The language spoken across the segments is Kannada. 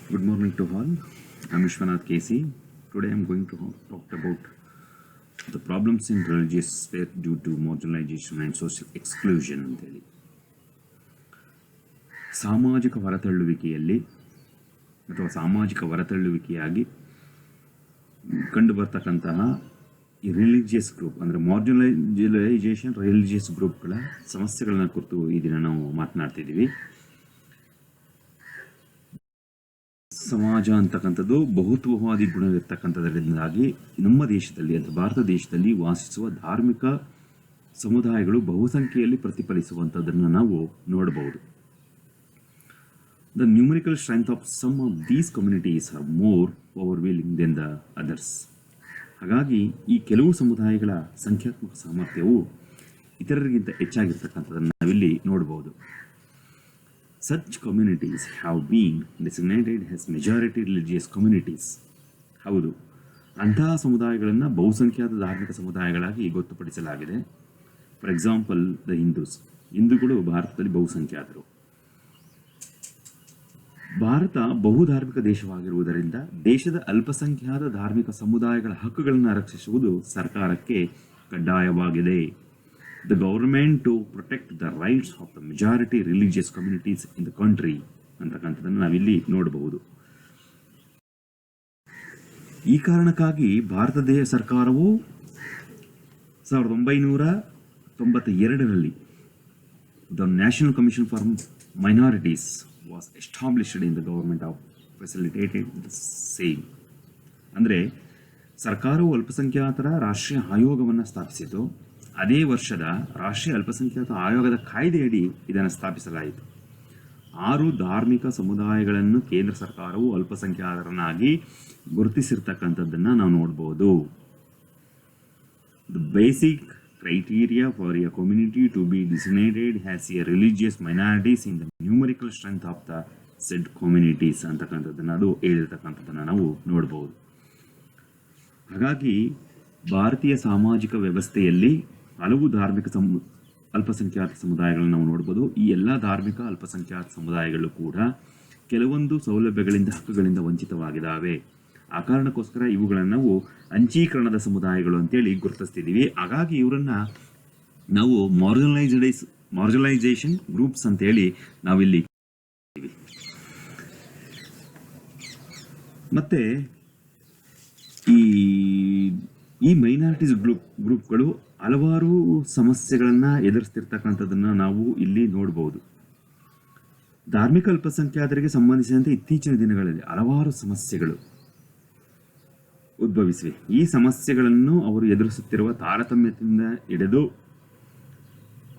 Good morning to all. I'm Vishwanath KC. Today I'm going to talk about the problems in religious sphere due to marginalization and social exclusion ಅಂತೇಳಿ. ಸಾಮಾಜಿಕ ಹೊರತಳ್ಳುವಿಕೆಯಲ್ಲಿ ಅಥವಾ ಸಾಮಾಜಿಕ ಹೊರತಳ್ಳುವಿಕೆಯಾಗಿ ಕಂಡು ಬರ್ತಕ್ಕಂತಹ ಈ ರಿಲಿಜಿಯಸ್ ಗ್ರೂಪ್ ಅಂದರೆ ಮಾರ್ಜಿನಲೈಸೇಷನ್ ರಿಲಿಜಿಯಸ್ ಗ್ರೂಪ್ಗಳ ಸಮಸ್ಯೆಗಳನ್ನ ಕುರಿತು ಈ ದಿನ ನಾವು ಮಾತನಾಡ್ತಿದ್ದೀವಿ. ಸಮಾಜ ಅಂತಕ್ಕಂಥದ್ದು ಬಹುತ್ವವಾದಿ ಗುಣವಿರ್ತಕ್ಕಂಥದ್ರಿಂದಾಗಿ ನಮ್ಮ ದೇಶದಲ್ಲಿ ಅಂದರೆ ಭಾರತ ದೇಶದಲ್ಲಿ ವಾಸಿಸುವ ಧಾರ್ಮಿಕ ಸಮುದಾಯಗಳು ಬಹುಸಂಖ್ಯೆಯಲ್ಲಿ ಪ್ರತಿಫಲಿಸುವಂಥದ್ದನ್ನು ನಾವು ನೋಡಬಹುದು. The numerical strength of some of these communities are more overwhelming than the others. ಹಾಗಾಗಿ ಈ ಕೆಲವು ಸಮುದಾಯಗಳ ಸಂಖ್ಯಾತ್ಮಕ ಸಾಮರ್ಥ್ಯವು ಇತರರಿಗಿಂತ ಹೆಚ್ಚಾಗಿರ್ತಕ್ಕಂಥದ್ದನ್ನು ನಾವಿಲ್ಲಿ ನೋಡಬಹುದು. Such communities have been designated as majority religious communities. ಹೌದು, ಅಂತಹ ಸಮುದಾಯಗಳನ್ನು ಬಹುಸಂಖ್ಯಾತ ಧಾರ್ಮಿಕ ಸಮುದಾಯಗಳಾಗಿ ಗೊತ್ತುಪಡಿಸಲಾಗಿದೆ. ಫಾರ್ ಎಕ್ಸಾಂಪಲ್ ದ ಹಿಂದೂಗಳು ಭಾರತದಲ್ಲಿ ಬಹುಸಂಖ್ಯಾತರು. ಭಾರತ ಬಹುಧಾರ್ಮಿಕ ದೇಶವಾಗಿರುವುದರಿಂದ ದೇಶದ ಅಲ್ಪಸಂಖ್ಯಾತ ಧಾರ್ಮಿಕ ಸಮುದಾಯಗಳ ಹಕ್ಕುಗಳನ್ನು ರಕ್ಷಿಸುವುದು ಸರ್ಕಾರಕ್ಕೆ ಕಡ್ಡಾಯವಾಗಿದೆ. The government to protect the rights of the majority religious communities in the country ಅಂತಕ್ಕಂಥದ್ದನ್ನು ನಾವಿಲ್ಲಿ ನೋಡಬಹುದು. ಈ ಕಾರಣಕ್ಕಾಗಿ ಭಾರತ ಸರ್ಕಾರವು 1992ರಲ್ಲಿ The National Commission for Minorities was established in the government of facilitated the same. ಅಂದರೆ ಸರ್ಕಾರವು ಅಲ್ಪಸಂಖ್ಯಾತರ ರಾಷ್ಟ್ರೀಯ ಆಯೋಗವನ್ನು ಸ್ಥಾಪಿಸಿತು. ಅದೇ ವರ್ಷದ ರಾಷ್ಟ್ರೀಯ ಅಲ್ಪಸಂಖ್ಯಾತ ಆಯೋಗದ ಕಾಯ್ದೆಯಡಿ ಇದನ್ನು ಸ್ಥಾಪಿಸಲಾಯಿತು. 6 ಧಾರ್ಮಿಕ ಸಮುದಾಯಗಳನ್ನು ಕೇಂದ್ರ ಸರ್ಕಾರವು ಅಲ್ಪಸಂಖ್ಯಾತರನ್ನಾಗಿ ಗುರುತಿಸಿರ್ತಕ್ಕಂಥದ್ದನ್ನು ನಾವು ನೋಡ್ಬೋದು. The basic criteria for a community to be designated as a religious minorities in the numerical strength of the said communities ಅಂತಕ್ಕಂಥದ್ದನ್ನು ಅದು ಹೇಳಿರ್ತಕ್ಕಂಥದ್ದನ್ನು ನಾವು ನೋಡ್ಬೋದು. ಹಾಗಾಗಿ ಭಾರತೀಯ ಸಾಮಾಜಿಕ ವ್ಯವಸ್ಥೆಯಲ್ಲಿ ಹಲವು ಧಾರ್ಮಿಕ ಅಲ್ಪಸಂಖ್ಯಾತ ಸಮುದಾಯಗಳನ್ನು ನಾವು ನೋಡ್ಬೋದು. ಈ ಎಲ್ಲ ಧಾರ್ಮಿಕ ಅಲ್ಪಸಂಖ್ಯಾತ ಸಮುದಾಯಗಳು ಕೂಡ ಕೆಲವೊಂದು ಸೌಲಭ್ಯಗಳಿಂದ ಹಕ್ಕುಗಳಿಂದ ವಂಚಿತವಾಗಿದ್ದಾವೆ. ಆ ಕಾರಣಕ್ಕೋಸ್ಕರ ಇವುಗಳನ್ನು ನಾವು ಅಂಚೀಕರಣದ ಸಮುದಾಯಗಳು ಅಂತೇಳಿ ಗುರುತಿಸ್ತಿದ್ದೀವಿ. ಹಾಗಾಗಿ ಇವರನ್ನು ನಾವು ಮಾರ್ಜಿನಲೈಸೇಷನ್ ಗ್ರೂಪ್ಸ್ ಅಂತೇಳಿ ನಾವಿಲ್ಲಿ ಮತ್ತೆ ಈ ಮೈನಾರಿಟೀಸ್ ಗ್ರೂಪ್ಗಳು ಹಲವಾರು ಸಮಸ್ಯೆಗಳನ್ನು ಎದುರಿಸ್ತಿರ್ತಕ್ಕಂಥದ್ದನ್ನು ನಾವು ಇಲ್ಲಿ ನೋಡ್ಬೋದು. ಧಾರ್ಮಿಕ ಅಲ್ಪಸಂಖ್ಯಾತರಿಗೆ ಸಂಬಂಧಿಸಿದಂತೆ ಇತ್ತೀಚಿನ ದಿನಗಳಲ್ಲಿ ಹಲವಾರು ಸಮಸ್ಯೆಗಳು ಉದ್ಭವಿಸಿವೆ. ಈ ಸಮಸ್ಯೆಗಳನ್ನು ಅವರು ಎದುರಿಸುತ್ತಿರುವ ತಾರತಮ್ಯದಿಂದ ಹಿಡಿದು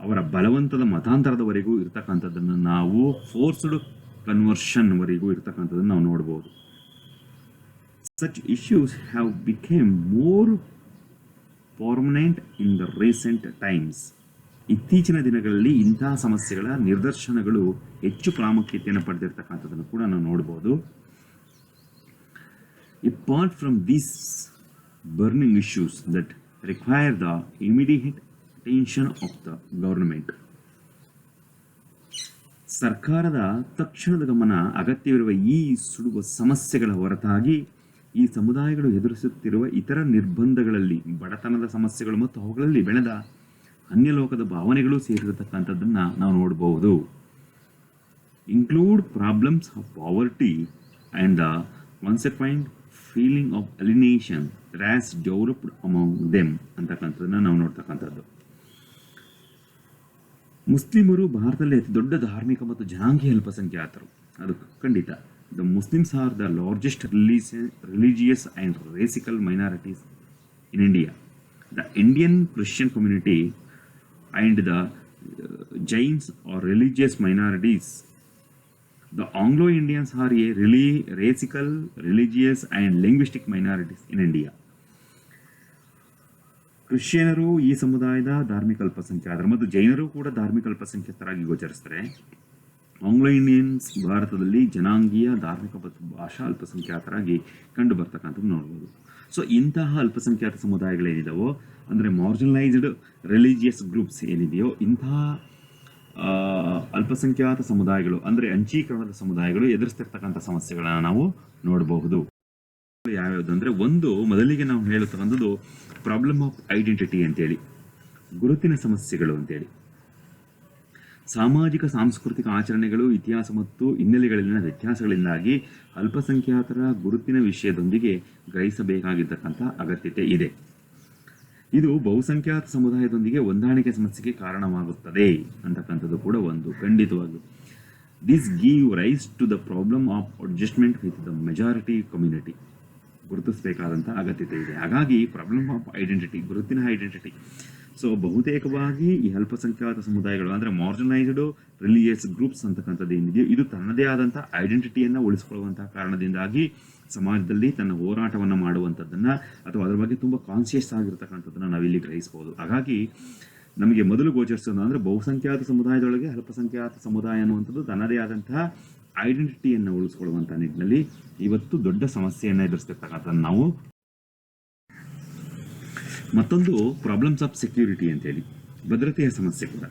ಅವರ ಬಲವಂತದ ಮತಾಂತರದವರೆಗೂ ಇರ್ತಕ್ಕಂಥದ್ದನ್ನು ನಾವು ಫೋರ್ಸ್ಡ್ ಕನ್ವರ್ಷನ್ವರೆಗೂ ಇರ್ತಕ್ಕಂಥದ್ದನ್ನು ನಾವು ನೋಡ್ಬೋದು. Such issues have become more prominent in the recent times. ಇತ್ತೀಚಿನ ದಿನಗಳಲ್ಲಿ ಇಂತಹ ಸಮಸ್ಯೆಗಳ ನಿದರ್ಶನಗಳು ಹೆಚ್ಚು ಪ್ರಾಮುಖ್ಯತೆಯನ್ನು ಪಡೆದಿರ್ತಕ್ಕಂಥದ್ದನ್ನು ಕೂಡ ನಾವು ನೋಡ್ಬೋದು. Apart from these burning issues that require the immediate attention of the government, ಸರ್ಕಾರದ ತಕ್ಷಣದ ಗಮನ ಅಗತ್ಯವಿರುವ ಈ ಸುಡುವ ಸಮಸ್ಯೆಗಳ ಹೊರತಾಗಿ ಈ ಸಮುದಾಯಗಳು ಎದುರಿಸುತ್ತಿರುವ ಇತರ ನಿರ್ಬಂಧಗಳಲ್ಲಿ ಬಡತನದ ಸಮಸ್ಯೆಗಳು ಮತ್ತು ಅವುಗಳಲ್ಲಿ ಬೆಳೆದ ಅನ್ಯಲೋಕದ ಭಾವನೆಗಳು ಸೇರಿರತಕ್ಕಂಥದ್ದನ್ನು ನಾವು ನೋಡಬಹುದು. Include problems of poverty and the consequent feeling of alienation that has developed among them ಅಂತಕ್ಕಂಥದ್ದನ್ನು ನಾವು ನೋಡ್ತಕ್ಕಂಥದ್ದು. ಮುಸ್ಲಿಮರು ಭಾರತದಲ್ಲಿ ಅತಿ ದೊಡ್ಡ ಧಾರ್ಮಿಕ ಮತ್ತು ಜನಾಂಗೀಯ ಅಲ್ಪಸಂಖ್ಯಾತರು, ಅದು ಖಂಡಿತ. The Muslims are the largest religious and racial minorities in India. The Indian Christian community and the Jains are religious minorities. The Anglo-Indians are a racial, religious and linguistic minorities in India. ಕ್ರಿಶ್ಚಿಯನರು ಈ ಸಮುದಾಯದ ಧಾರ್ಮಿಕ ಅಲ್ಪಸಂಖ್ಯಾತರು ಮತ್ತು ಜೈನರು ಕೂಡ ಧಾರ್ಮಿಕ ಅಲ್ಪಸಂಖ್ಯಾತರಾಗಿ ಗೋಚರಿಸ್ತಾರೆ. ಆಂಗ್ಲೋ ಇಂಡಿಯನ್ಸ್ ಭಾರತದಲ್ಲಿ ಜನಾಂಗೀಯ ಧಾರ್ಮಿಕ ಮತ್ತು ಭಾಷಾ ಅಲ್ಪಸಂಖ್ಯಾತರಾಗಿ ಕಂಡು ಬರ್ತಕ್ಕಂಥದ್ದು ನೋಡ್ಬೋದು. ಸೊ ಇಂತಹ ಅಲ್ಪಸಂಖ್ಯಾತ ಸಮುದಾಯಗಳೇನಿದಾವೋ ಅಂದರೆ ಮಾರ್ಜಿನಲೈಸ್ಡ್ ರಿಲಿಜಿಯಸ್ ಗ್ರೂಪ್ಸ್ ಏನಿದೆಯೋ ಇಂತಹ ಅಲ್ಪಸಂಖ್ಯಾತ ಸಮುದಾಯಗಳು ಅಂದರೆ ಅಂಚೀಕರಣದ ಸಮುದಾಯಗಳು ಎದುರಿಸ್ತಿರ್ತಕ್ಕಂಥ ಸಮಸ್ಯೆಗಳನ್ನ ನಾವು ನೋಡಬಹುದು. ಯಾವ್ಯಾವುದು ಅಂದರೆ, ಒಂದು ಮೊದಲಿಗೆ ನಾವು ಹೇಳುತ್ತಕ್ಕಂಥದ್ದು ಪ್ರಾಬ್ಲಮ್ ಆಫ್ ಐಡೆಂಟಿಟಿ ಅಂತೇಳಿ, ಗುರುತಿನ ಸಮಸ್ಯೆಗಳು ಅಂತೇಳಿ. ಸಾಮಾಜಿಕ ಸಾಂಸ್ಕೃತಿಕ ಆಚರಣೆಗಳು, ಇತಿಹಾಸ ಮತ್ತು ಹಿನ್ನೆಲೆಗಳಲ್ಲಿನ ವ್ಯತ್ಯಾಸಗಳಿಂದಾಗಿ ಅಲ್ಪಸಂಖ್ಯಾತರ ಗುರುತಿನ ವಿಷಯದೊಂದಿಗೆ ಗ್ರಹಿಸಬೇಕಾಗಿರ್ತಕ್ಕಂಥ ಅಗತ್ಯತೆ ಇದೆ. ಇದು ಬಹುಸಂಖ್ಯಾತ ಸಮುದಾಯದೊಂದಿಗೆ ಹೊಂದಾಣಿಕೆ ಸಮಸ್ಯೆಗೆ ಕಾರಣವಾಗುತ್ತದೆ ಅಂತಕ್ಕಂಥದ್ದು ಕೂಡ ಒಂದು ಖಂಡಿತವಾಗ್ಲೂ. This give rise to the problem of adjustment with the majority community. ಗುರುತಿಸಬೇಕಾದಂಥ ಅಗತ್ಯತೆ ಇದೆ. ಹಾಗಾಗಿ ಪ್ರಾಬ್ಲಮ್ ಆಫ್ ಐಡೆಂಟಿಟಿ, ಗುರುತಿನ ಐಡೆಂಟಿಟಿ. ಸೊ ಬಹುತೇಕವಾಗಿ ಈ ಅಲ್ಪಸಂಖ್ಯಾತ ಸಮುದಾಯಗಳು ಅಂದರೆ ಮಾರ್ಜಿನಲೈಸ್ಡ್ ರಿಲಿಜಿಯಸ್ ಗ್ರೂಪ್ಸ್ ಅಂತಕ್ಕಂಥದ್ದು ಏನಿದೆಯೋ ಇದು ತನ್ನದೇ ಆದಂಥ ಐಡೆಂಟಿಟಿಯನ್ನು ಉಳಿಸ್ಕೊಳ್ಳುವಂತಹ ಕಾರಣದಿಂದಾಗಿ ಸಮಾಜದಲ್ಲಿ ತನ್ನ ಹೋರಾಟವನ್ನು ಮಾಡುವಂಥದ್ದನ್ನು ಅಥವಾ ಅದರ ಬಗ್ಗೆ ತುಂಬ ಕಾನ್ಷಿಯಸ್ ಆಗಿರ್ತಕ್ಕಂಥದ್ದನ್ನು ನಾವಿಲ್ಲಿ ಗ್ರಹಿಸ್ಬೋದು. ಹಾಗಾಗಿ ನಮಗೆ ಮೊದಲು ಗೋಚರಿಸೋದು ಅಂದರೆ ಬಹುಸಂಖ್ಯಾತ ಸಮುದಾಯದೊಳಗೆ ಅಲ್ಪಸಂಖ್ಯಾತ ಸಮುದಾಯ ಅನ್ನುವಂಥದ್ದು ತನ್ನದೇ ಆದಂತಹ ಐಡೆಂಟಿಟಿಯನ್ನು ಉಳಿಸ್ಕೊಳ್ಳುವಂಥ ನಿಟ್ಟಿನಲ್ಲಿ ಇವತ್ತು ದೊಡ್ಡ ಸಮಸ್ಯೆಯನ್ನು ಎದುರಿಸ್ತಿರ್ತಕ್ಕಂಥದ್ದು ನಾವು. ಮತ್ತೊಂದು ಪ್ರಾಬ್ಲಮ್ಸ್ ಆಫ್ ಸೆಕ್ಯೂರಿಟಿ ಅಂತೇಳಿ, ಭದ್ರತೆಯ ಸಮಸ್ಯೆ ಕೂಡ.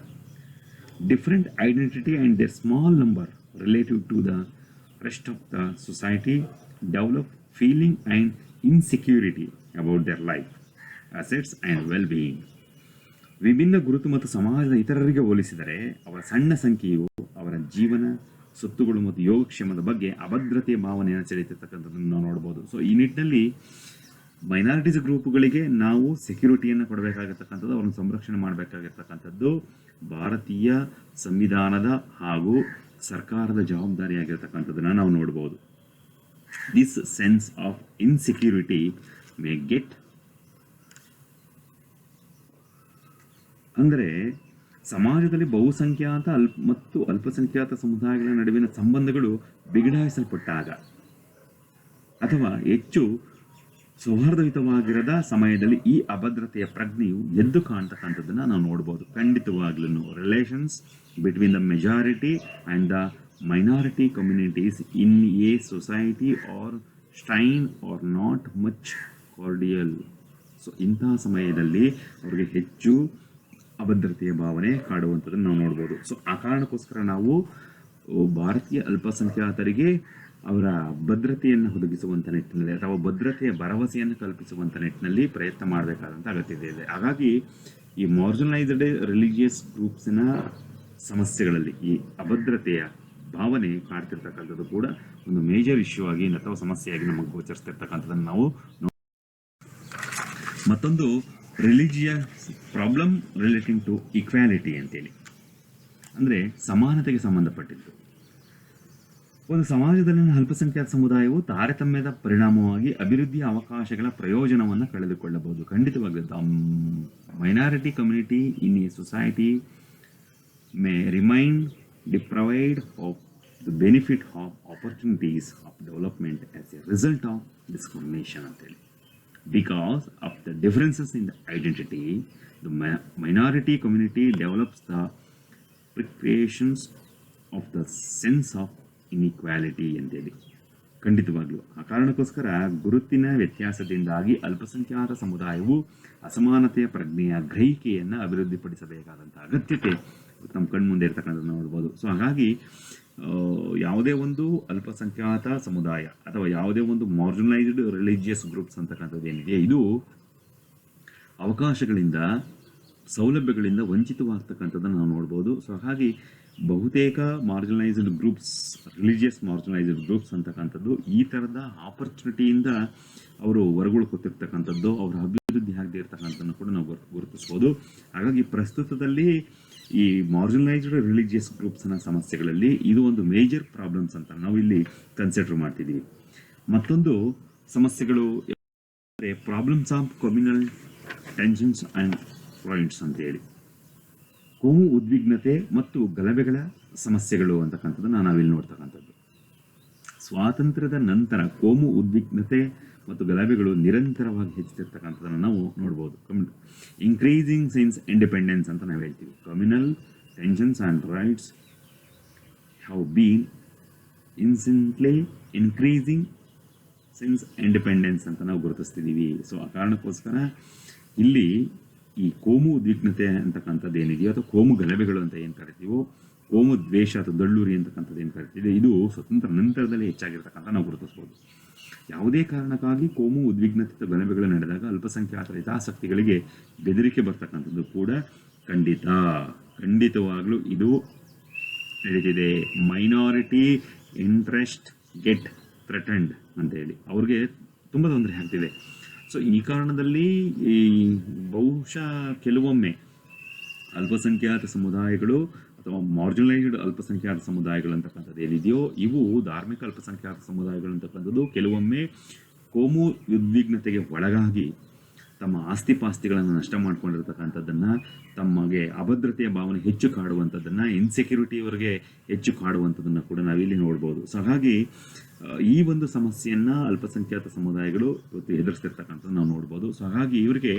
Different identity and their small number relative to the rest of the society develop feeling and insecurity about their life, assets and well being. ವಿಭಿನ್ನ ಗುರುತು ಮತ್ತು ಸಮಾಜದ ಇತರರಿಗೆ ಹೋಲಿಸಿದರೆ ಅವರ ಸಣ್ಣ ಸಂಖ್ಯೆಯು ಅವರ ಜೀವನ, ಸೊತ್ತುಗಳು ಮತ್ತು ಯೋಗಕ್ಷೇಮದ ಬಗ್ಗೆ ಅಭದ್ರತೆಯ ಭಾವನೆಯನ್ನು ಸೆಳೆತಿರ್ತಕ್ಕಂಥದ್ದನ್ನು ನಾವು ನೋಡ್ಬೋದು. ಸೊ ಈ ನಿಟ್ಟಿನಲ್ಲಿ ಮೈನಾರಿಟೀಸ್ ಗ್ರೂಪ್ಗಳಿಗೆ ನಾವು ಸೆಕ್ಯೂರಿಟಿಯನ್ನು ಕೊಡಬೇಕಾಗಿರ್ತಕ್ಕಂಥದ್ದು, ಅವರನ್ನು ಸಂರಕ್ಷಣೆ ಮಾಡಬೇಕಾಗಿರ್ತಕ್ಕಂಥದ್ದು ಭಾರತೀಯ ಸಂವಿಧಾನದ ಹಾಗೂ ಸರ್ಕಾರದ ಜವಾಬ್ದಾರಿಯಾಗಿರ್ತಕ್ಕಂಥದ್ದನ್ನು ನಾವು ನೋಡ್ಬೋದು. This sense of insecurity may get, ಅಂದರೆ ಸಮಾಜದಲ್ಲಿ ಬಹುಸಂಖ್ಯಾತ ಮತ್ತು ಅಲ್ಪಸಂಖ್ಯಾತ ಸಮುದಾಯಗಳ ನಡುವಿನ ಸಂಬಂಧಗಳು ಬಿಗಡಾಯಿಸಲ್ಪಟ್ಟಾಗ ಅಥವಾ ಹೆಚ್ಚು ಸೌಹಾರ್ದಯುತವಾಗಿರದ ಸಮಯದಲ್ಲಿ ಈ ಅಭದ್ರತೆಯ ಪ್ರಜ್ಞೆಯು ಎದ್ದು ಕಾಣ್ತಕ್ಕಂಥದ್ದನ್ನು ನಾವು ನೋಡ್ಬೋದು. ಖಂಡಿತವಾಗ್ಲೂ relations between the majority and the minority communities in a society are strain or not much cordial. So ಇಂತಹ ಸಮಯದಲ್ಲಿ ಅವರಿಗೆ ಹೆಚ್ಚು ಅಭದ್ರತೆಯ ಭಾವನೆ ಕಾಡುವಂಥದ್ದನ್ನು ನಾವು ನೋಡ್ಬೋದು. ಸೊ ಆ ಕಾರಣಕ್ಕೋಸ್ಕರ ನಾವು ಭಾರತೀಯ ಅಲ್ಪಸಂಖ್ಯಾತರಿಗೆ ಅವರ ಭದ್ರತೆಯನ್ನು ಒದಗಿಸುವಂಥ ನಿಟ್ಟಿನಲ್ಲಿ ಅಥವಾ ಭದ್ರತೆಯ ಭರವಸೆಯನ್ನು ಕಲ್ಪಿಸುವಂಥ ನಿಟ್ಟಿನಲ್ಲಿ ಪ್ರಯತ್ನ ಮಾಡಬೇಕಾದಂಥ ಅಗತ್ಯತೆ ಇದೆ. ಹಾಗಾಗಿ ಈ ಮಾರ್ಜಿನಲೈಸ್ಡ್ ರಿಲಿಜಿಯಸ್ ಗ್ರೂಪ್ಸಿನ ಸಮಸ್ಯೆಗಳಲ್ಲಿ ಈ ಅಭದ್ರತೆಯ ಭಾವನೆ ಕಾಡ್ತಿರ್ತಕ್ಕಂಥದ್ದು ಕೂಡ ಒಂದು ಮೇಜರ್ ಇಶ್ಯೂ ಆಗಿ ಅಥವಾ ಸಮಸ್ಯೆಯಾಗಿ ನಮಗೆ ಗೋಚರಿಸ್ತಿರ್ತಕ್ಕಂಥದ್ದನ್ನು ನಾವು ಮತ್ತೊಂದು religious problem relating to equality ಅಂತೇಳಿ, ಅಂದರೆ ಸಮಾನತೆಗೆ ಸಂಬಂಧಪಟ್ಟಿದ್ದು. ಒಂದು ಸಮಾಜದಲ್ಲಿನ ಅಲ್ಪಸಂಖ್ಯಾತ ಸಮುದಾಯವು ತಾರತಮ್ಯದ ಪರಿಣಾಮವಾಗಿ ಅಭಿವೃದ್ಧಿಯ ಅವಕಾಶಗಳ ಪ್ರಯೋಜನವನ್ನು ಕಳೆದುಕೊಳ್ಳಬಹುದು. ಖಂಡಿತವಾಗಿ the minority community in a society May remain deprived of the benefit of opportunities of development as A result of discrimination ಅಂತೇಳಿ. Because of the differences in the identity, the minority community develops the precautions of the sense of inequality ಅಂತೇಳಿ. ಖಂಡಿತವಾಗ್ಲೂ ಆ ಕಾರಣಕ್ಕೋಸ್ಕರ ಗುರುತಿನ ವ್ಯತ್ಯಾಸದಿಂದಾಗಿ ಅಲ್ಪಸಂಖ್ಯಾತ ಸಮುದಾಯವು ಅಸಮಾನತೆಯ ಪ್ರಜ್ಞೆಯ ಗ್ರಹಿಕೆಯನ್ನು ಅಭಿವೃದ್ಧಿಪಡಿಸಬೇಕಾದಂಥ ಅಗತ್ಯತೆ ನಮ್ಮ ಕಣ್ಮುಂದೆ ಇರ್ತಕ್ಕಂಥದ್ದು ನೋಡ್ಬೋದು. ಸೊ ಹಾಗಾಗಿ ಯಾವುದೇ ಒಂದು ಅಲ್ಪಸಂಖ್ಯಾತ ಸಮುದಾಯ ಅಥವಾ ಯಾವುದೇ ಒಂದು ಮಾರ್ಜಿನಲೈಸ್ಡ್ ರಿಲಿಜಿಯಸ್ ಗ್ರೂಪ್ಸ್ ಅಂತಕ್ಕಂಥದ್ದು ಏನಿದೆ, ಇದು ಅವಕಾಶಗಳಿಂದ ಸೌಲಭ್ಯಗಳಿಂದ ವಂಚಿತವಾಗ್ತಕ್ಕಂಥದ್ದನ್ನು ನಾವು ನೋಡ್ಬೋದು. ಸೊ ಹಾಗಾಗಿ ಬಹುತೇಕ marginalised groups, religious marginalised groups ಅಂತಕ್ಕಂಥದ್ದು ಈ ಥರದ ಆಪರ್ಚುನಿಟಿಯಿಂದ ಅವರು ಹೊರಗುಳ್ಕೊತಿರ್ತಕ್ಕಂಥದ್ದು, ಅವರ ಅಭಿವೃದ್ಧಿ ಆಗದೆ ಇರ್ತಕ್ಕಂಥದ್ದನ್ನು ಕೂಡ ನಾವು ಗುರುತಿಸ್ಬೋದು. ಹಾಗಾಗಿ ಪ್ರಸ್ತುತದಲ್ಲಿ ಈ ಮಾರ್ಜಿನಲೈಸ್ಡ್ ರಿಲಿಜಿಯಸ್ ಗ್ರೂಪ್ಸ್ನ ಸಮಸ್ಯೆಗಳಲ್ಲಿ ಇದು ಒಂದು ಮೇಜರ್ ಪ್ರಾಬ್ಲಮ್ಸ್ ಅಂತ ನಾವು ಇಲ್ಲಿ ಕನ್ಸಿಡರ್ ಮಾಡ್ತಿದ್ದೀವಿ. ಮತ್ತೊಂದು ಸಮಸ್ಯೆಗಳು problems of communal tensions and points ಅಂತೇಳಿ, ಕೋಮು ಉದ್ವಿಗ್ನತೆ ಮತ್ತು ಗಲಭೆಗಳ ಸಮಸ್ಯೆಗಳು ಅಂತಕ್ಕಂಥದ್ದನ್ನು ನಾವಿಲ್ಲಿ ನೋಡ್ತಕ್ಕಂಥದ್ದು. ಸ್ವಾತಂತ್ರ್ಯದ ನಂತರ ಕೋಮು ಉದ್ವಿಗ್ನತೆ ಮತ್ತು ಗಲಭೆಗಳು ನಿರಂತರವಾಗಿ ಹೆಚ್ಚುತ್ತಿರ್ತಕ್ಕಂಥದ್ದನ್ನು ನಾವು ನೋಡ್ಬೋದು. ಇನ್ಕ್ರೀಸಿಂಗ್ ಸಿನ್ಸ್ ಇಂಡಿಪೆಂಡೆನ್ಸ್ ಅಂತ ನಾವು ಹೇಳ್ತೀವಿ. Communal tensions and riots have been incessantly increasing since independence ಅಂತ ನಾವು ಗುರುತಿಸ್ತಿದ್ದೀವಿ. ಸೊ ಆ ಕಾರಣಕ್ಕೋಸ್ಕರ ಇಲ್ಲಿ ಈ ಕೋಮು ಉದ್ವಿಗ್ನತೆ ಅಂತಕ್ಕಂಥದ್ದು ಏನಿದೆಯೋ ಅಥವಾ ಕೋಮು ಗಲಭೆಗಳು ಅಂತ ಏನು ಕರಿತೀವೋ, ಕೋಮು ದ್ವೇಷ ಅಥವಾ ದಳ್ಳೂರಿ ಅಂತಕ್ಕಂಥದ್ದು ಏನು ಕರಿತೀವಿ, ಇದು ಸ್ವತಂತ್ರ ನಂತರದಲ್ಲಿ ಹೆಚ್ಚಾಗಿರ್ತಕ್ಕಂಥ ನಾವು ಗುರುತಿಸ್ಬೋದು. ಯಾವುದೇ ಕಾರಣಕ್ಕಾಗಿ ಕೋಮು ಉದ್ವಿಗ್ನತೆ ಗಲಭೆಗಳು ನಡೆದಾಗ ಅಲ್ಪಸಂಖ್ಯಾತರ ಹಿತಾಸಕ್ತಿಗಳಿಗೆ ಬೆದರಿಕೆ ಬರ್ತಕ್ಕಂಥದ್ದು ಕೂಡ ಖಂಡಿತವಾಗ್ಲೂ ಇದು ನಡೀತಿದೆ. ಮೈನಾರಿಟಿ ಇಂಟ್ರೆಸ್ಟ್ ಗೆಟ್ ಥ್ರೆಟನ್ಡ್ ಅಂತೇಳಿ ಅವ್ರಿಗೆ ತುಂಬ ತೊಂದರೆ ಆಗ್ತಿದೆ. ಸೊ ಈ ಕಾರಣದಲ್ಲಿ ಈ ಬಹುಶಃ ಕೆಲವೊಮ್ಮೆ ಅಲ್ಪಸಂಖ್ಯಾತ ಸಮುದಾಯಗಳು ಅಥವಾ ಮಾರ್ಜಿನಲೈಸ್ಡ್ ಅಲ್ಪಸಂಖ್ಯಾತ ಸಮುದಾಯಗಳು ಅಂತಕ್ಕಂಥದ್ದು ಏನಿದೆಯೋ, ಇವು ಧಾರ್ಮಿಕ ಅಲ್ಪಸಂಖ್ಯಾತ ಸಮುದಾಯಗಳು ಅಂತಕ್ಕಂಥದ್ದು ಕೆಲವೊಮ್ಮೆ ಕೋಮು ಉದ್ವಿಗ್ನತೆಗೆ ಒಳಗಾಗಿ ತಮ್ಮ ಆಸ್ತಿಪಾಸ್ತಿಗಳನ್ನು ನಷ್ಟ ಮಾಡ್ಕೊಂಡಿರ್ತಕ್ಕಂಥದ್ದನ್ನು, ತಮಗೆ ಅಭದ್ರತೆಯ ಭಾವನೆ ಹೆಚ್ಚು ಕಾಡುವಂಥದ್ದನ್ನು, ಇನ್ಸೆಕ್ಯೂರಿಟಿಯವರಿಗೆ ಹೆಚ್ಚು ಕಾಡುವಂಥದ್ದನ್ನು ಕೂಡ ನಾವಿಲ್ಲಿ ನೋಡ್ಬೋದು. ಸೊ ಹಾಗಾಗಿ ಈ ಒಂದು ಸಮಸ್ಯೆಯನ್ನು ಅಲ್ಪಸಂಖ್ಯಾತ ಸಮುದಾಯಗಳು ಇವತ್ತು ಎದುರಿಸ್ತಿರ್ತಕ್ಕಂಥದ್ದು ನಾವು ನೋಡ್ಬೋದು. ಸೊ ಹಾಗಾಗಿ ಇವರಿಗೆ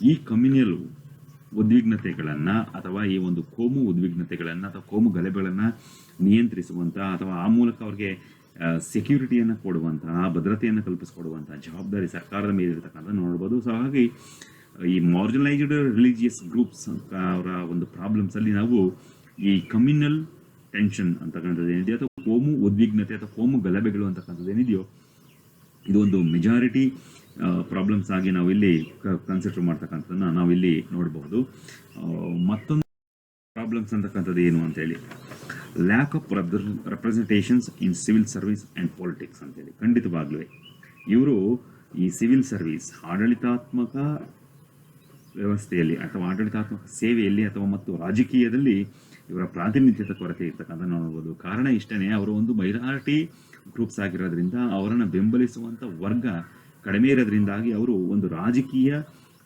ಈ ಕಮ್ಯುನಲ್ ಉದ್ವಿಗ್ನತೆಗಳನ್ನು ಅಥವಾ ಈ ಒಂದು ಕೋಮು ಉದ್ವಿಗ್ನತೆಗಳನ್ನು ಅಥವಾ ಕೋಮು ಗಲಭೆಗಳನ್ನು ನಿಯಂತ್ರಿಸುವಂಥ ಅಥವಾ ಆ ಮೂಲಕ ಅವ್ರಿಗೆ ಸೆಕ್ಯೂರಿಟಿಯನ್ನು ಕೊಡುವಂತಹ, ಭದ್ರತೆಯನ್ನು ಕಲ್ಪಿಸಿಕೊಡುವಂತಹ ಜವಾಬ್ದಾರಿ ಸರ್ಕಾರದ ಮೇಲೆ ಇರತಕ್ಕಂಥ ನೋಡ್ಬೋದು. ಸೊ ಹಾಗಾಗಿ ಈ ಮಾರ್ಜಿನಲೈಸ್ಡ್ ರಿಲಿಜಿಯಸ್ ಗ್ರೂಪ್ಸ್ ಅವರ ಒಂದು ಪ್ರಾಬ್ಲಮ್ಸಲ್ಲಿ ನಾವು ಈ ಕಮ್ಯುನಲ್ ಟೆನ್ಷನ್ ಅಂತಕ್ಕಂಥದ್ದು ಏನಿದೆಯೋ ಅಥವಾ ಕೋಮು ಉದ್ವಿಗ್ನತೆ ಅಥವಾ ಕೋಮು ಗಲಭೆಗಳು ಅಂತಕ್ಕಂಥದ್ದು ಏನಿದೆಯೋ, ಇದು ಒಂದು ಮೆಜಾರಿಟಿ ಪ್ರಾಬ್ಲಮ್ಸ್ ಆಗಿ ನಾವಿಲ್ಲಿ ಕನ್ಸಿಡರ್ ಮಾಡ್ತಕ್ಕಂಥದ್ದನ್ನ ನಾವಿಲ್ಲಿ ನೋಡಬಹುದು. ಮತ್ತೊಂದು ಪ್ರಾಬ್ಲಮ್ಸ್ ಅಂತಕ್ಕಂಥದ್ದು ಏನು ಅಂತೇಳಿ, lack of representations in civil service and politics ಅಂತೇಳಿ. ಖಂಡಿತವಾಗ್ಲೂ ಇವರು ಈ ಸಿವಿಲ್ ಸರ್ವಿಸ್ ಆಡಳಿತಾತ್ಮಕ ವ್ಯವಸ್ಥೆಯಲ್ಲಿ ಅಥವಾ ಆಡಳಿತಾತ್ಮಕ ಸೇವೆಯಲ್ಲಿ ಅಥವಾ ಮತ್ತು ರಾಜಕೀಯದಲ್ಲಿ ಇವರ ಪ್ರಾತಿನಿಧ್ಯದ ಕೊರತೆ ಇರ್ತಕ್ಕಂಥ ನೋಡ್ಬೋದು. ಕಾರಣ ಇಷ್ಟೇ, ಅವರು ಒಂದು ಮೈನಾರಿಟಿ ಗ್ರೂಪ್ಸ್ ಆಗಿರೋದ್ರಿಂದ ಅವರನ್ನು ಬೆಂಬಲಿಸುವಂಥ ವರ್ಗ ಕಡಿಮೆ ಇರೋದ್ರಿಂದಾಗಿ ಅವರು ಒಂದು ರಾಜಕೀಯ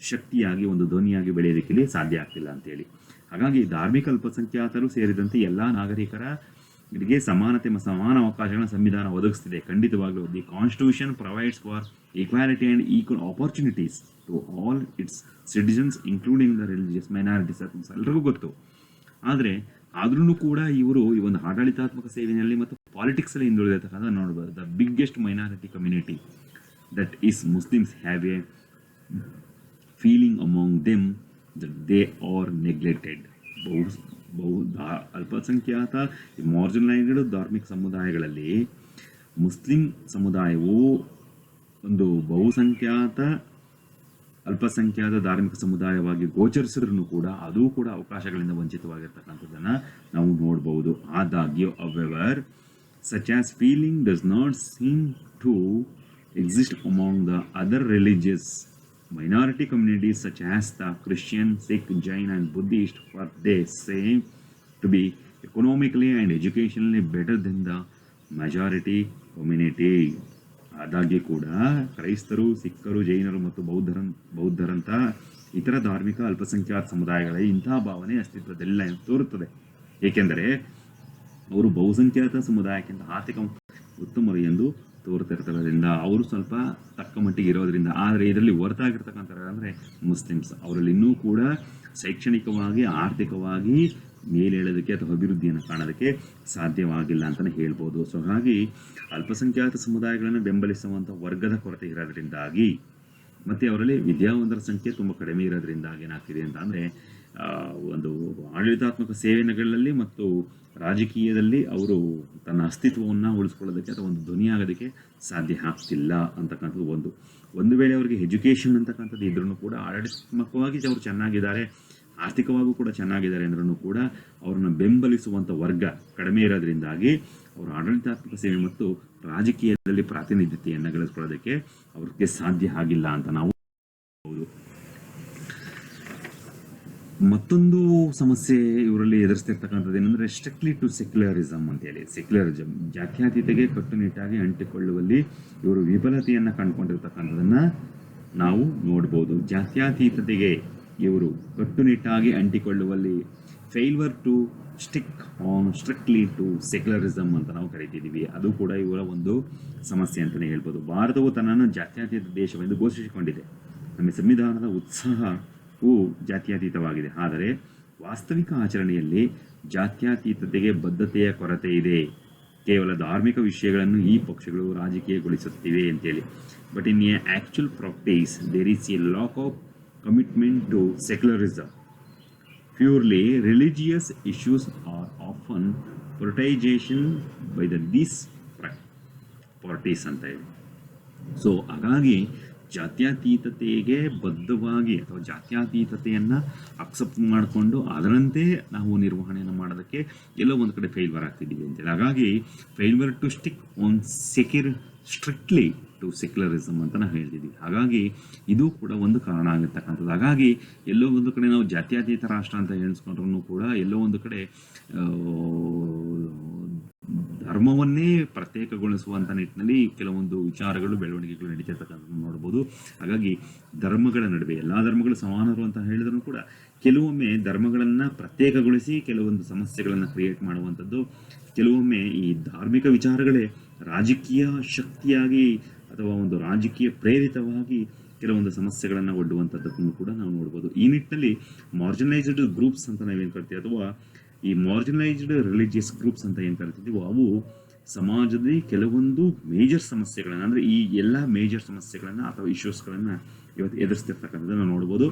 ಶಕ್ತಿಯಾಗಿ ಒಂದು ಧ್ವನಿಯಾಗಿ ಬೆಳೆಯೋದಕ್ಕೆ ಸಾಧ್ಯ ಆಗ್ತಿಲ್ಲ ಅಂತೇಳಿ. ಹಾಗಾಗಿ ಧಾರ್ಮಿಕ ಅಲ್ಪಸಂಖ್ಯಾತರು ಸೇರಿದಂತೆ ಎಲ್ಲ ನಾಗರಿಕರಿಗೆ ಸಮಾನ ಅವಕಾಶಗಳನ್ನ ಸಂವಿಧಾನ ಒದಗಿಸ್ತಿದೆ. ಖಂಡಿತವಾಗ್ಲೂ the constitution provides for equality and equal opportunities to all its citizens including the religious minorities ಅಂತ ಎಲ್ರಿಗೂ ಗೊತ್ತು. ಆದರೆ ಆದ್ರೂ ಕೂಡ ಇವರು ಈ ಒಂದು ಆಡಳಿತಾತ್ಮಕ ಸೇವೆಯಲ್ಲಿ ಮತ್ತು ಪಾಲಿಟಿಕ್ಸಲ್ಲಿ ಹಿಂದುಳಿದಿರ್ತಕ್ಕಂಥ ನೋಡ್ಬೋದು. The biggest minority community that is Muslims have a feeling among them that they are neglected. ಅಲ್ಪಸಂಖ್ಯಾತ ಮಾರ್ಜಿನಲೈಸ್ಡ್ ಧಾರ್ಮಿಕ ಸಮುದಾಯಗಳಲ್ಲಿ ಮುಸ್ಲಿಂ ಸಮುದಾಯವು ಒಂದು ಬಹುಸಂಖ್ಯಾತ ಅಲ್ಪಸಂಖ್ಯಾತ ಧಾರ್ಮಿಕ ಸಮುದಾಯವಾಗಿ ಗೋಚರಿಸಿದ್ರೂ ಕೂಡ ಅದು ಕೂಡ ಅವಕಾಶಗಳಿಂದ ವಂಚಿತವಾಗಿರ್ತಕ್ಕಂಥದ್ದನ್ನು ನಾವು ನೋಡ್ಬೋದು. ಆದಾಗ್ಯೂ however such as feeling does not seem to exist among the other religious minority communities such as the Christian, Sikh, Jain and Buddhist, for they seem to be economically and educationally better than the majority community. ಆದಾಗ್ಯೂ ಕೂಡ ಕ್ರೈಸ್ತರು, ಸಿಖ್ಖರು, ಜೈನರು ಮತ್ತು ಬೌದ್ಧರಂಥ ಇತರ ಧಾರ್ಮಿಕ ಅಲ್ಪಸಂಖ್ಯಾತ ಸಮುದಾಯಗಳ ಇಂತಹ ಭಾವನೆ ಅಸ್ತಿತ್ವದಲ್ಲಿಲ್ಲ ಎಂದು ತೋರುತ್ತದೆ. ಏಕೆಂದರೆ ಅವರು ಬಹುಸಂಖ್ಯಾತ ಸಮುದಾಯಕ್ಕಿಂತ ಆರ್ಥಿಕ ಉತ್ತಮರು ಎಂದು ತೋರ್ತಿರ್ತದ್ರಿಂದ ಅವರು ಸ್ವಲ್ಪ ತಕ್ಕ ಮಟ್ಟಿಗೆ ಇರೋದ್ರಿಂದ. ಆದರೆ ಇದರಲ್ಲಿ ಹೊರತಾಗಿರ್ತಕ್ಕಂಥ ಅಂದರೆ ಮುಸ್ಲಿಮ್ಸ್, ಅವರಲ್ಲಿ ಇನ್ನೂ ಕೂಡ ಶೈಕ್ಷಣಿಕವಾಗಿ ಆರ್ಥಿಕವಾಗಿ ಮೇಲೇಳೋದಕ್ಕೆ ಅಥವಾ ಅಭಿವೃದ್ಧಿಯನ್ನು ಕಾಣೋದಕ್ಕೆ ಸಾಧ್ಯವಾಗಿಲ್ಲ ಅಂತಲೇ ಹೇಳ್ಬೋದು. ಸೊ ಹಾಗಾಗಿ ಅಲ್ಪಸಂಖ್ಯಾತ ಸಮುದಾಯಗಳನ್ನು ಬೆಂಬಲಿಸುವಂಥ ವರ್ಗದ ಕೊರತೆ ಇರೋದ್ರಿಂದಾಗಿ ಮತ್ತು ಅವರಲ್ಲಿ ವಿದ್ಯಾವಂತರ ಸಂಖ್ಯೆ ತುಂಬ ಕಡಿಮೆ ಇರೋದ್ರಿಂದಾಗಿ ಏನಾಗ್ತಿದೆ ಅಂತ ಅಂದರೆ ಒಂದು ಆಡಳಿತಾತ್ಮಕ ಸೇವೆಗಳಲ್ಲಿ ಮತ್ತು ರಾಜಕೀಯದಲ್ಲಿ ಅವರು ತನ್ನ ಅಸ್ತಿತ್ವವನ್ನು ಉಳಿಸ್ಕೊಳ್ಳೋದಕ್ಕೆ ಅಥವಾ ಒಂದು ಧ್ವನಿಯಾಗೋದಕ್ಕೆ ಸಾಧ್ಯ ಆಗ್ತಿಲ್ಲ ಅಂತಕ್ಕಂಥದ್ದು ಒಂದು ವೇಳೆ ಅವರಿಗೆ ಎಜುಕೇಷನ್ ಅಂತಕ್ಕಂಥದ್ದು ಇದ್ರೂ ಕೂಡ ಆಡಳಿತಾತ್ಮಕವಾಗಿ ಅವರು ಚೆನ್ನಾಗಿದ್ದಾರೆ, ಆರ್ಥಿಕವಾಗೂ ಕೂಡ ಚೆನ್ನಾಗಿದ್ದಾರೆ ಅಂದ್ರೂ ಕೂಡ ಅವ್ರನ್ನ ಬೆಂಬಲಿಸುವಂಥ ವರ್ಗ ಕಡಿಮೆ ಇರೋದ್ರಿಂದಾಗಿ ಅವರು ಆಡಳಿತಾತ್ಮಕ ಸೇವೆ ಮತ್ತು ರಾಜಕೀಯದಲ್ಲಿ ಪ್ರಾತಿನಿಧ್ಯತೆಯನ್ನು ಗಳಿಸ್ಕೊಳ್ಳೋದಕ್ಕೆ ಅವ್ರಿಗೆ ಸಾಧ್ಯ ಆಗಿಲ್ಲ ಅಂತ ನಾವು ಹೇಳ್ಬೋದು. ಮತ್ತೊಂದು ಸಮಸ್ಯೆ ಇವರಲ್ಲಿ ಎದುರಿಸ್ತಿರ್ತಕ್ಕಂಥದ್ದು ಏನಂದರೆ ಸ್ಟ್ರಿಕ್ಟ್ಲಿ ಟು ಸೆಕ್ಯುಲರಿಸಮ್ ಅಂತೇಳಿ. ಸೆಕ್ಯುಲರಿಸಮ್ ಜಾತ್ಯತೀತತೆಗೆ ಕಟ್ಟುನಿಟ್ಟಾಗಿ ಅಂಟಿಕೊಳ್ಳುವಲ್ಲಿ ಇವರು ವಿಫಲತೆಯನ್ನು ಕಂಡುಕೊಂಡಿರ್ತಕ್ಕಂಥದ್ದನ್ನು ನಾವು ನೋಡ್ಬೋದು. ಜಾತ್ಯತೀತತೆಗೆ ಇವರು ಕಟ್ಟುನಿಟ್ಟಾಗಿ ಅಂಟಿಕೊಳ್ಳುವಲ್ಲಿ failure to strictly to secularism ಅಂತ ನಾವು ಕರಿತಿದ್ದೀವಿ. ಅದು ಕೂಡ ಇವರ ಒಂದು ಸಮಸ್ಯೆ ಅಂತಲೇ ಹೇಳ್ಬೋದು. ಭಾರತವು ತನ್ನನ್ನು ಜಾತ್ಯತೀತ ದೇಶವೆಂದು ಘೋಷಿಸಿಕೊಂಡಿದೆ. ನಮ್ಮ ಸಂವಿಧಾನದ ಉತ್ಸಾಹವು ಜಾತ್ಯತೀತವಾಗಿದೆ. ಆದರೆ ವಾಸ್ತವಿಕ ಆಚರಣೆಯಲ್ಲಿ ಜಾತ್ಯತೀತತೆಗೆ ಬದ್ಧತೆಯ ಕೊರತೆ ಇದೆ. ಕೇವಲ ಧಾರ್ಮಿಕ ವಿಷಯಗಳನ್ನು ಈ ಪಕ್ಷಗಳು ರಾಜಕೀಯಗೊಳಿಸುತ್ತಿವೆ ಅಂತೇಳಿ. But in a actual practice there is a lack of commitment to secularism. Purely religious issues are often prioritization by these parties ಅಂತ ಹೇಳಿ. ಸೊ ಹಾಗಾಗಿ ಜಾತ್ಯತೀತತೆಗೆ ಬದ್ಧವಾಗಿ ಅಥವಾ ಜಾತ್ಯತೀತತೆಯನ್ನು ಅಕ್ಸೆಪ್ಟ್ ಮಾಡಿಕೊಂಡು ಅದರಂತೆ ನಾವು ನಿರ್ವಹಣೆಯನ್ನು ಮಾಡೋದಕ್ಕೆ ಎಲ್ಲೋ ಒಂದು ಕಡೆ ಫೇಲ್ವರ್ ಆಗ್ತಿದ್ದೀವಿ ಅಂತೇಳಿ. ಹಾಗಾಗಿ failure to stick on strictly to secularism ಅಂತ ನಾವು ಹೇಳ್ತಿದ್ದೀವಿ. ಹಾಗಾಗಿ ಇದು ಕೂಡ ಒಂದು ಕಾರಣ ಆಗಿರ್ತಕ್ಕಂಥದ್ದು. ಹಾಗಾಗಿ ಎಲ್ಲೋ ಒಂದು ಕಡೆ ನಾವು ಜಾತ್ಯತೀತ ರಾಷ್ಟ್ರ ಅಂತ ಹೇಳಿಸ್ಕೊಂಡ್ರೂ ಕೂಡ ಎಲ್ಲೋ ಒಂದು ಕಡೆ ಧರ್ಮವನ್ನೇ ಪ್ರತ್ಯೇಕಗೊಳಿಸುವಂಥ ನಿಟ್ಟಿನಲ್ಲಿ ಕೆಲವೊಂದು ವಿಚಾರಗಳು ಬೆಳವಣಿಗೆಗಳು ನಡೀತಿರ್ತಕ್ಕಂಥದ್ದು ನೋಡ್ಬೋದು. ಹಾಗಾಗಿ ಧರ್ಮಗಳ ನಡುವೆ ಎಲ್ಲ ಧರ್ಮಗಳು ಸಮಾನರು ಅಂತ ಹೇಳಿದ್ರು ಕೂಡ ಕೆಲವೊಮ್ಮೆ ಧರ್ಮಗಳನ್ನು ಪ್ರತ್ಯೇಕಗೊಳಿಸಿ ಕೆಲವೊಂದು ಸಮಸ್ಯೆಗಳನ್ನು ಕ್ರಿಯೇಟ್ ಮಾಡುವಂಥದ್ದು, ಕೆಲವೊಮ್ಮೆ ಈ ಧಾರ್ಮಿಕ ವಿಚಾರಗಳೇ ರಾಜಕೀಯ ಶಕ್ತಿಯಾಗಿ ಅಥವಾ ಒಂದು ರಾಜಕೀಯ ಪ್ರೇರಿತವಾಗಿ ಕೆಲವೊಂದು ಸಮಸ್ಯೆಗಳನ್ನು ಒಡ್ಡುವಂಥದ್ದನ್ನು ಕೂಡ ನಾವು ನೋಡ್ಬೋದು. ಈ ನಿಟ್ಟಿನಲ್ಲಿ ಮಾರ್ಜಿನಲೈಸ್ಡ್ ಗ್ರೂಪ್ಸ್ ಅಂತ ನಾವೇನು ಕರಿತೀವಿ ಅಥವಾ ಈ ಮಾರ್ಜಿನಲೈಸ್ಡ್ ರಿಲಿಜಿಯಸ್ ಗ್ರೂಪ್ಸ್ ಅಂತ ಏನು ಕರಿತಿದ್ದೀವೋ ಅವು ಸಮಾಜದಲ್ಲಿ ಕೆಲವೊಂದು ಮೇಜರ್ ಸಮಸ್ಯೆಗಳನ್ನು, ಅಂದರೆ ಈ ಎಲ್ಲ ಮೇಜರ್ ಸಮಸ್ಯೆಗಳನ್ನು ಅಥವಾ ಇಶ್ಯೂಸ್ಗಳನ್ನು ಇವತ್ತು ಎದುರಿಸ್ತಿರ್ತಕ್ಕಂಥದ್ದು ನಾವು ನೋಡ್ಬೋದು.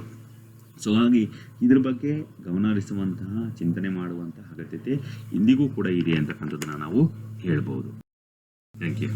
ಸೊ ಹಾಗಾಗಿ ಇದ್ರ ಬಗ್ಗೆ ಗಮನ ಹರಿಸುವಂತಹ ಚಿಂತನೆ ಮಾಡುವಂತಹ ಅಗತ್ಯತೆ ಇಂದಿಗೂ ಕೂಡ ಇದೆ ಅಂತಕ್ಕಂಥದ್ದನ್ನು ನಾವು ಹೇಳ್ಬೋದು. Thank you.